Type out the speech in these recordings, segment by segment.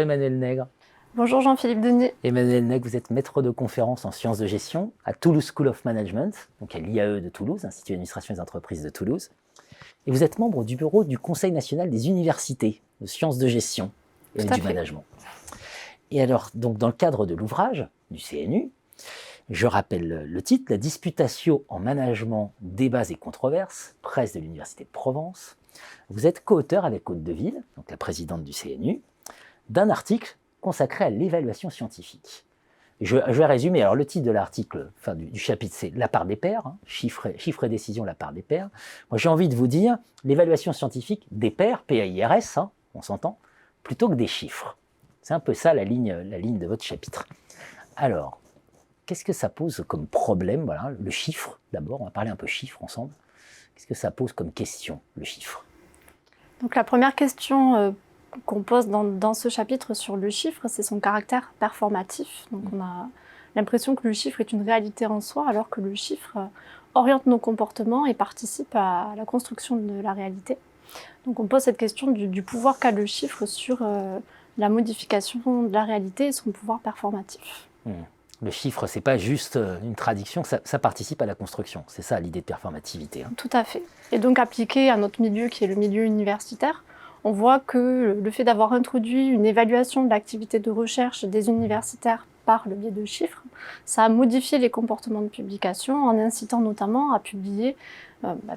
Emmanuel Nègre. Bonjour Jean-Philippe Denis. Emmanuel Nègre, vous êtes maître de conférence en sciences de gestion à Toulouse School of Management, donc à l'IAE de Toulouse, Institut d'administration des entreprises de Toulouse. Et vous êtes membre du bureau du Conseil national des universités de sciences de gestion et du management. Et alors, donc, dans le cadre de l'ouvrage du CNU, je rappelle le titre, La Disputatio en management, débats et controverses, presse de l'Université de Provence. Vous êtes co-auteur avec Aude Deville, donc la présidente du CNU, d'un article consacré à l'évaluation scientifique. Je vais résumer. Alors, le titre de l'article, enfin du chapitre, c'est La part des pairs, chiffres et décisions, la part des pairs. Moi, j'ai envie de vous dire l'évaluation scientifique des pairs, PAIRS, on s'entend, plutôt que des chiffres. C'est un peu ça la ligne de votre chapitre. Alors, qu'est-ce que ça pose comme problème? Voilà, le chiffre, d'abord, on va parler un peu chiffres ensemble. Qu'est-ce que ça pose comme question, le chiffre? Donc, la première question qu'on pose dans ce chapitre sur le chiffre, c'est son caractère performatif. Donc, on a l'impression que le chiffre est une réalité en soi, alors que le chiffre oriente nos comportements et participe à la construction de la réalité. Donc, on pose cette question du pouvoir qu'a le chiffre sur la modification de la réalité et son pouvoir performatif. Le chiffre, c'est pas juste une traduction, ça participe à la construction. C'est ça l'idée de performativité. Tout à fait. Et donc, appliqué à notre milieu, qui est le milieu universitaire, on voit que le fait d'avoir introduit une évaluation de l'activité de recherche des universitaires par le biais de chiffres, ça a modifié les comportements de publication en incitant notamment à publier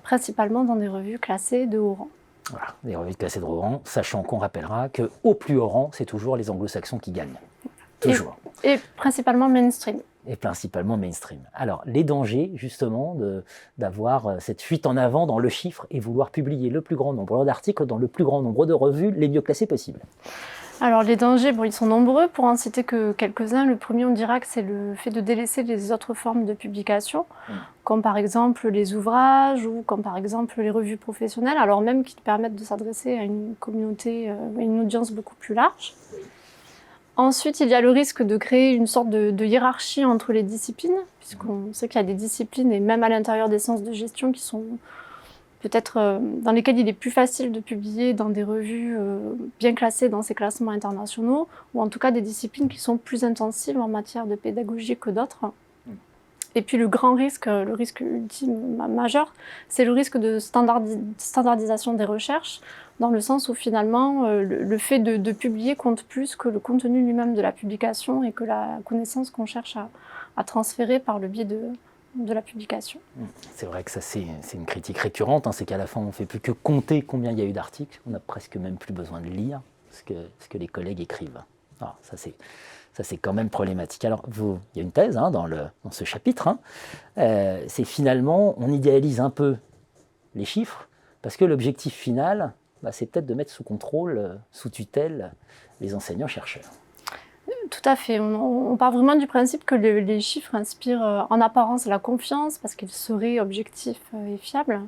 principalement dans des revues classées de haut rang. Voilà, des revues classées de haut rang, sachant qu'on rappellera qu'au plus haut rang, c'est toujours les anglo-saxons qui gagnent. Toujours. Et principalement mainstream. Et principalement mainstream. Alors, les dangers, justement, d'avoir cette fuite en avant dans le chiffre et vouloir publier le plus grand nombre d'articles dans le plus grand nombre de revues les mieux classées possibles. Alors, les dangers, ils sont nombreux. Pour en citer que quelques-uns, le premier, on dira que c'est le fait de délaisser les autres formes de publication, comme par exemple les ouvrages ou comme par exemple les revues professionnelles, alors même qu'ils permettent de s'adresser à une communauté, à une audience beaucoup plus large. Ensuite, il y a le risque de créer une sorte de hiérarchie entre les disciplines, puisqu'on sait qu'il y a des disciplines, et même à l'intérieur des sciences de gestion, qui sont peut-être dans lesquelles il est plus facile de publier dans des revues bien classées dans ces classements internationaux, ou en tout cas des disciplines qui sont plus intensives en matière de pédagogie que d'autres. Et puis le risque ultime majeur, c'est le risque de standardisation des recherches, dans le sens où finalement le fait de publier compte plus que le contenu lui-même de la publication et que la connaissance qu'on cherche à transférer par le biais de la publication. C'est vrai que ça c'est une critique récurrente, c'est qu'à la fin on ne fait plus que compter combien il y a eu d'articles, on n'a presque même plus besoin de lire ce que les collègues écrivent. Alors, ça c'est quand même problématique. Alors, il y a une thèse dans ce chapitre, c'est finalement, on idéalise un peu les chiffres, parce que l'objectif final, c'est peut-être de mettre sous contrôle, sous tutelle, les enseignants-chercheurs. Tout à fait. On part vraiment du principe que les chiffres inspirent en apparence la confiance, parce qu'ils seraient objectifs et fiables.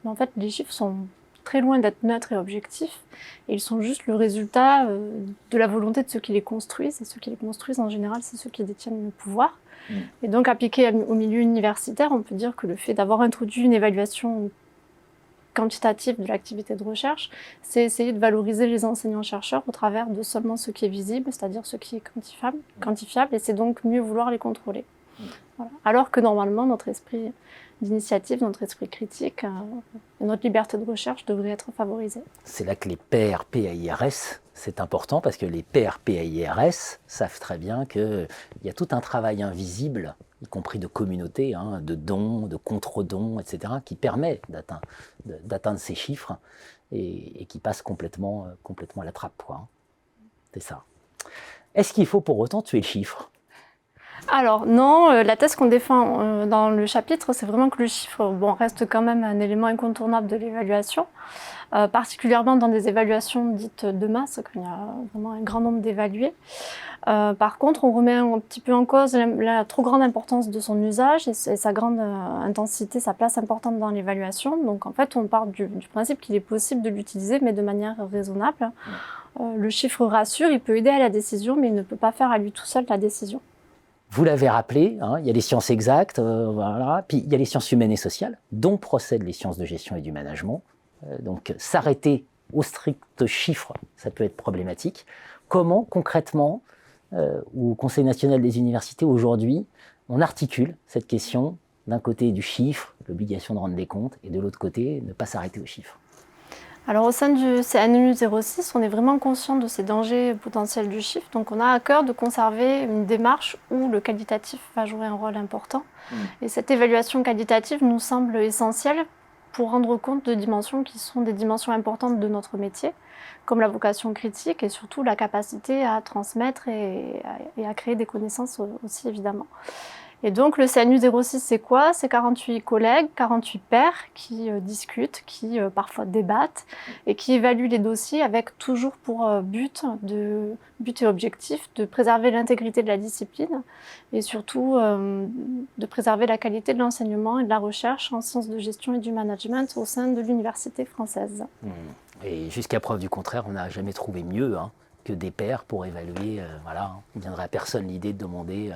Mais en fait, les chiffres sont très loin d'être neutres et objectifs, et ils sont juste le résultat de la volonté de ceux qui les construisent, et ceux qui les construisent en général, c'est ceux qui détiennent le pouvoir. Et donc appliqué au milieu universitaire, on peut dire que le fait d'avoir introduit une évaluation quantitative de l'activité de recherche, c'est essayer de valoriser les enseignants-chercheurs au travers de seulement ce qui est visible, c'est-à-dire ce qui est quantifiable, et c'est donc mieux vouloir les contrôler. Voilà. Alors que normalement, notre esprit d'initiative, notre esprit critique et notre liberté de recherche devraient être favorisés. C'est là que les pairs PAIRS, c'est important, parce que les pairs PAIRS savent très bien qu'il y a tout un travail invisible, y compris de communauté, de dons, de contre-dons, etc., qui permet d'atteindre ces chiffres et qui passe complètement à la trappe. C'est ça. Est-ce qu'il faut pour autant tuer le chiffre ? Alors non, la thèse qu'on défend dans le chapitre, c'est vraiment que le chiffre reste quand même un élément incontournable de l'évaluation, particulièrement dans des évaluations dites de masse, quand il y a vraiment un grand nombre d'évalués. Par contre, on remet un petit peu en cause la trop grande importance de son usage et sa grande intensité, sa place importante dans l'évaluation. Donc en fait, on part du principe qu'il est possible de l'utiliser, mais de manière raisonnable. Le chiffre rassure, il peut aider à la décision, mais il ne peut pas faire à lui tout seul la décision. Vous l'avez rappelé, il y a les sciences exactes, puis il y a les sciences humaines et sociales, dont procèdent les sciences de gestion et du management. Donc s'arrêter au strict chiffre, ça peut être problématique. comment concrètement, au Conseil national des universités aujourd'hui, on articule cette question d'un côté du chiffre, l'obligation de rendre des comptes, et de l'autre côté, ne pas s'arrêter aux chiffres. Alors au sein du CNU 06, on est vraiment conscient de ces dangers potentiels du chiffre, donc on a à cœur de conserver une démarche où le qualitatif va jouer un rôle important. Et cette évaluation qualitative nous semble essentielle pour rendre compte de dimensions qui sont des dimensions importantes de notre métier, comme la vocation critique et surtout la capacité à transmettre et à créer des connaissances aussi évidemment. Et donc le CNU 06, c'est quoi? C'est 48 collègues, 48 pairs qui discutent, qui parfois débattent et qui évaluent les dossiers avec toujours pour but et objectif de préserver l'intégrité de la discipline et surtout de préserver la qualité de l'enseignement et de la recherche en sciences de gestion et du management au sein de l'université française. Et jusqu'à preuve du contraire, on n'a jamais trouvé mieux que des pairs pour évaluer. Voilà, il ne viendrait à personne l'idée de demander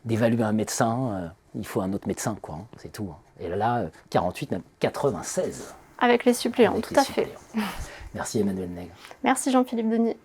d'évaluer un médecin. Il faut un autre médecin, quoi. C'est tout. Et là, 48, même 96. Avec les suppléants, Avec tout les à suppléants. fait. Merci Emmanuelle Nègre. Merci Jean-Philippe Denis.